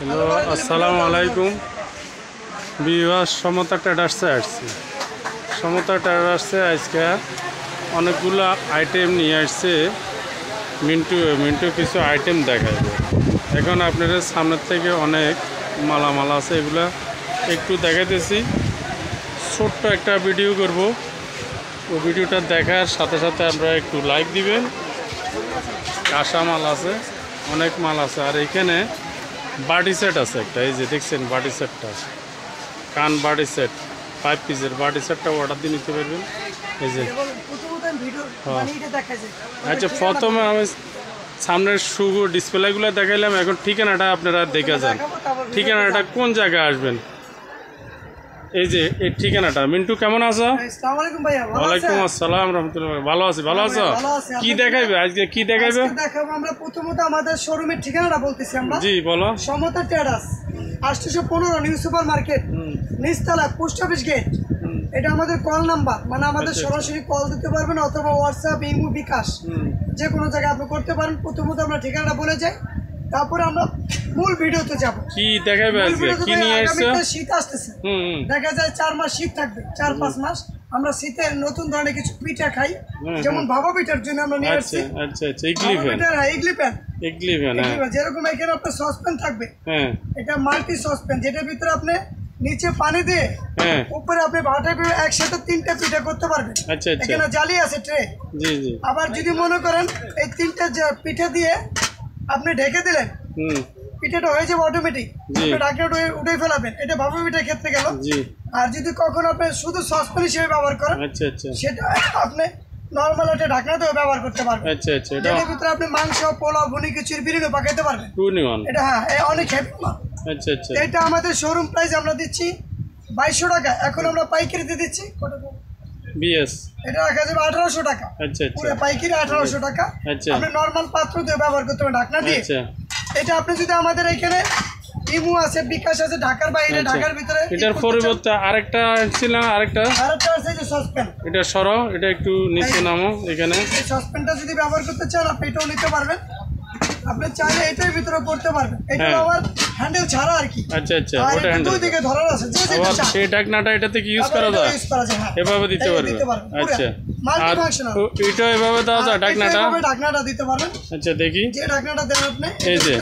Hello, আসসালামু আলাইকুম। বিভাস সমতা ট্রেডার্সে আসছি। সমতা ট্রেডার্সে আজকে অনেকগুলো আইটেম নিয়ে আসছে। মিন্টু কিছু আইটেম দেখাবে। এখন আপনাদের সামনের থেকে অনেক মালামাল আছে, এগুলা একটু দেখাইতেছি। ছোট্ট একটা ভিডিও করব, ওই ভিডিওটা দেখার সাথে সাথে আপনারা একটু লাইক দিবেন। কাঁচা মাল আছে, অনেক মাল আছে। আর এখানে বাডি সেট আছে একটা, এই যে দেখছেন বাডি সেটটা, কান বাডি সেট 5 পিসের বাডি সেটটা অর্ডার দিয়ে নিতে পারবেন। এই যে আচ্ছা, প্রথমে আমি সামনের ডিসপ্লেগুলো দেখাইলাম, এখন ঠিকানাটা আপনারা দেখে যান। ঠিকানাটা কোন জায়গায় আসবেন, এই যে এই ঠিকানাটা। মিন্টু কেমন আছো? ওয়ালাইকুম আসসালাম রহমতুল্লাহ। ভালো আছি। ভালো আছো? কি দেখাইবে আজকে? কি দেখাইবে? দেখাবো আমরা প্রথমত আমাদের শোরুমের ঠিকানাটা বলতেছি আমরা। জি বলো। Samata traders 815 new super market, নিচতলা, পোস্ট অফিস গেট। এটা আমাদের কল নাম্বার, মানে আমাদের সরাসরি কল দিতে পারবেন অথবা হোয়াটসঅ্যাপ, ইমো, বিকাশ যে কোনো জায়গায় আপনি করতে পারেন। প্রথমত আমরা ঠিকানাটা বলে যাই, তারপরে আমরা মূল ভিডিওতে যাব। কি দেখাইবে আজকে? কি নিয়ে আসছো? শীত আসতেছে, দেখা যায় 4 মাস শীত থাকবে, 4-5 মাস। আমরা শীতের নতুন ধরনের কিছু পিঠা খাই, যেমন ভাপা পিঠার জন্য আমরা নিয়ে আসছি। আচ্ছা আচ্ছা, ইডলি প্যান। যেরকম এখানে আপনার সসপ্যান থাকবে, এটা মাল্টি সসপ্যান, যেটার ভিতরে আপনি নিচে পানি দিয়ে উপরে আপনি ভাটা একসাথে 3টা পিঠা করতে পারবেন। এখানে জালি আছে ট্রে। আবার যদি মনে করেন এই 3টা পিঠা দিয়ে আপনি ঢেকে দিলেন, পিঠাটা হয়ে যাবে অটোমেটিক, ঢাকনাটা উঠে ফেলাবেন। এটা ভাপা পিঠার ক্ষেত্রে গেল। আর যদি কখনো আপনি শুধু সসপ্যান হিসেবে ব্যবহার করেন, সেটা আপনি নর্মাল একটা ঢাকনা তো ব্যবহার করতে পারবেন। এটার ভিতরে আপনি মাংস, পোলাও, ভুনি, খিচুড়ি, বিরিয়ানি পাকাইতে পারবেন। এটা অনেক হেভি মাল। এটা আমাদের শোরুম প্রাইস আমরা দিচ্ছি 2200 টাকা। এখন আমরা পাইকারিতে দিচ্ছি এটা রাখা যাবে 1800 টাকা। পুরো পাইকারি 1800 টাকা। আপনি নর্মাল পাত্র দিয়ে ব্যবহার করতে পারেন, ঢাকনা দিয়ে। এটা আপনি যদি আমাদের এখানে ইমু আছে, বিকাশ আছে, ঢাকার বাইরে, ঢাকার ভিতরে। এটার পরিবর্তে আরেকটা ছিল, আরেকটা আছে যে সসপ্যান। এটা সরো, এটা একটু নিচে নামো। এখানে এই সসপ্যানটা যদি ব্যবহার করতে চান আপনি এটাও নিতে পারবেন। আপনি চাইলে এটার ভিতরে করতে পারবেন। এটা আবার হ্যান্ডেল ছাড়া আর কি। আচ্ছা, ওটা হ্যান্ডেল দুই দিকে ধরার আছে। যে যেটা চান এই ঢাকনাটা এটাতে কি ইউজ করা যায়? এভাবে দিতে পারবেন। আচ্ছা, আর এটা এভাবে দাও যায় ঢাকনাটা? ঢাকনাটা দিতে পারবেন। আচ্ছা দেখি, যে ঢাকনাটা দেন আপনি, এই যে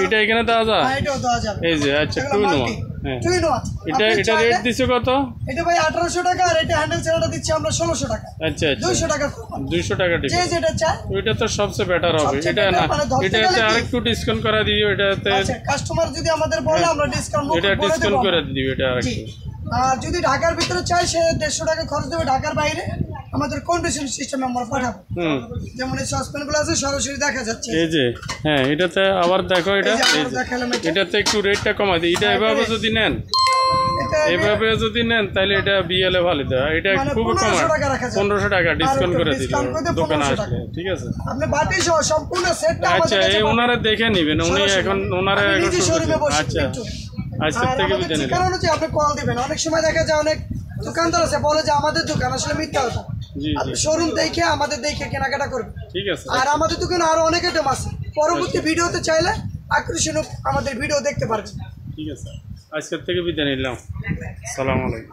এটা এখানে দেওয়া যায়। হ্যাঁ, এটাও দেওয়া যাবে। এই যে আচ্ছা, 2 in 1। এটা রেট দিছো কত? এটা ভাই 1800 টাকা। আর এটা হ্যান্ডেল ছাড়াটা দিচ্ছি আমরা 1600 টাকা। আচ্ছা, 200 টাকা। 200 টাকা যে যেটা চাই ওইটা তো সবচেয়ে বেটার হবে। এটা না, এটাতে আরেকটু ডিসকাউন্ট করে দিও। এটাতে আচ্ছা, কাস্টমার যদি আমাদের বলে আমরা ডিসকাউন্ট করে দিই। এটা আরেকটু। আর যদি ঢাকার ভিতরে চাই, সে 150 টাকা খরচ দেবে। ঢাকার বাইরে আমাদের কন্ডিশন সিস্টেমে আমরা পাঠাবো। যেমন এই সসপ্যান গুলো আছে, সরাসরি দেখা যাচ্ছে। এই যে এটাতে আবার দেখো, এটাতে একটু রেটটা কমাই দিই। এটা এভাবে যদি নেন, তাহলে এটা বিএল এ ভালো দেয়। এটা খুব কম, 1500 টাকা ডিসকাউন্ট করে দিল দোকানে আসলে। ঠিক আছে, আপনি বাটি সহ সম্পূর্ণ সেটটা আচ্ছা, এই ওনারা দেখে নেবেন। উনি এখন ওনারা আচ্ছা আজকে থেকে বিদায় নিলেন। কারণ হচ্ছে আপনি কল দিবেন। অনেক সময় দেখা যায় অনেক দোকানদার আছে বলে যে আমাদের দোকান, আসলে মিথ্যা কথা। আপনি শোরুম দেখে আমাদের দেখে কেনাকাটা করবেন। ঠিক আছে। আর আমাদের দোকানে আরো অনেক আইটেম আছে। পরবর্তী ভিডিওতে চাইলে আকর্ষণীয় আমাদের ভিডিও দেখতে পারবেন। ঠিক আছে, আজকের থেকে বিদায় নিলাম। আসসালামু আলাইকুম।